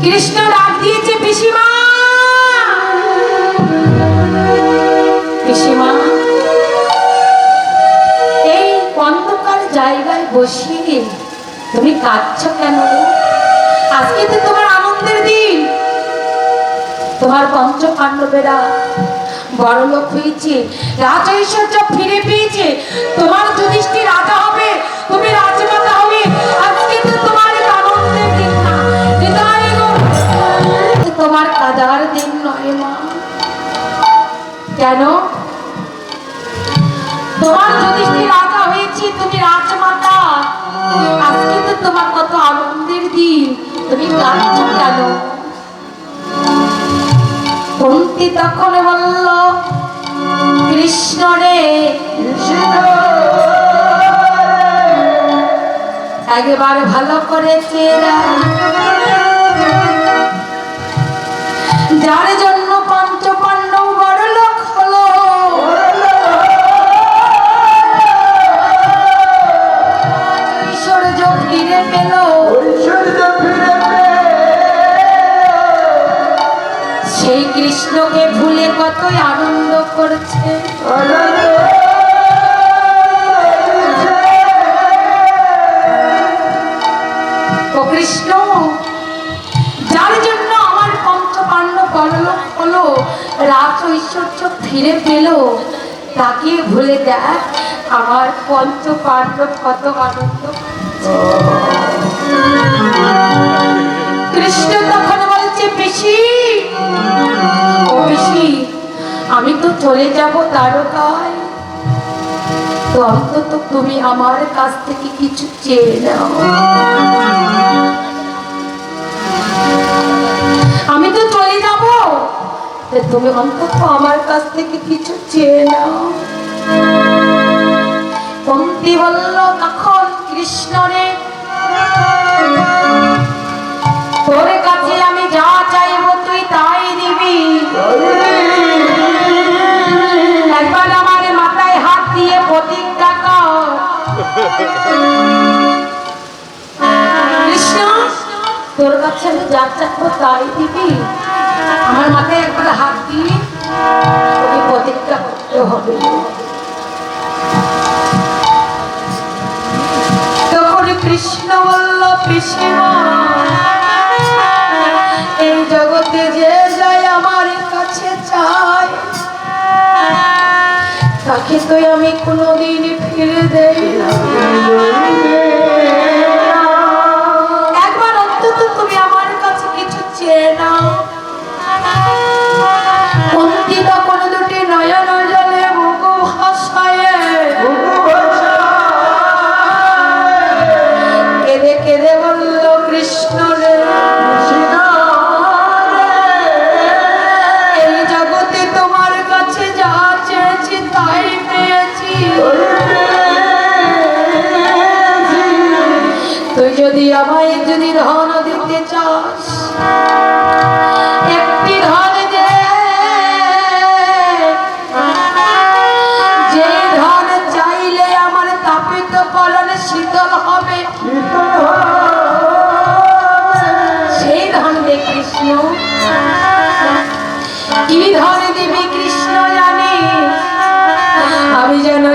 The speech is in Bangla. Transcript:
কৃষ্ণ ডাক দিয়েছে পিসিমা, পিসিমা এই অন্ধকার জায়গায় বসিয়ে তুমি কাঁদছ কেন? আজকে তো তোমার আনন্দের দিন, তোমার পঞ্চ পাণ্ডবেরা বড় লোক হয়েছে, রাজ ঐশ্বর্য ফিরে পেয়েছে, তোমার যুধিষ্ঠির রাজা হবে, তুমি রাজমাতা হবে। আজকে তো তোমার আনন্দের দিন না, হৃদয় তোমার কাদার দিন নয় মা। কেন? তোমার যুধিষ্ঠির রাজা হয়েছে, তুমি রাজমাতা, আজকে তো তোমার কত আনন্দের দিন, তুমি কাঁদছ কেন? কুন্তি তখন বলল, কৃষ্ণ রে একবার ভালো করেছে, যার জন্য পঞ্চ পাণ্ডব বড় লোক হলো, ঐশ্বর্য ফিরে পেল, সেই কৃষ্ণকে ভুলে কতই আনন্দ করছে। ও কৃষ্ণ, যার জন্য আমার পঞ্চ পাণ্ডব বড়লোক হলো, রাজ ঐশ্বর্য ফিরে পেল, তাকে ভুলে দেখ আমার পঞ্চ পাণ্ডব কত আনন্দ। কৃষ্ণ তখন বলছে, পিসি ও পিসি, আমি তো চলে যাব দ্বারকায়, তো অন্তত তুমি আমার কাছ থেকে কিছু চেয়ে নাও। আমি তো চলে যাব, তুমি অন্তত আমার কাছ থেকে কিছু চেয়ে নাও। কুন্তি বলল তখন কৃষ্ণ রে, তোর কাছে আমি যা চাইব তুই তাই দিবি, একবার আমার মাথায় হাত দিয়ে প্রতিজ্ঞা কর। কৃষ্ণ, তোর কাছে আমি যা চাইবো তাই দিবি, আমার মাথায় একবার হাত দিয়ে তোকে প্রতিজ্ঞা করতে হবে। তখন কৃষ্ণ বলল, পিসিমা এই জগতে যে যায় আমার কাছে চায়, তাকে তো আমি কোনোদিন ফিরে দেই না, একবার অন্তত তুমি আমার কাছে কিছু চেয়ে নাও। কুন্তি তখন দুটি নয়ন জলে মুখ ভাসায় কেঁদে কেঁদে বলল, কৃষ্ণ রে এই জগতে তোমার কাছে যা চেয়েছি তাই পেয়েছি, তুই যদি আমায় যদি ধন দিতে চাস, একটি ধন দে, যে ধন চাইলে আমার তাপিত পরণ শীতল হবে, সেই ধন দে কৃষ্ণ। কি ধন দিবি কৃষ্ণ জানি, আমি যেন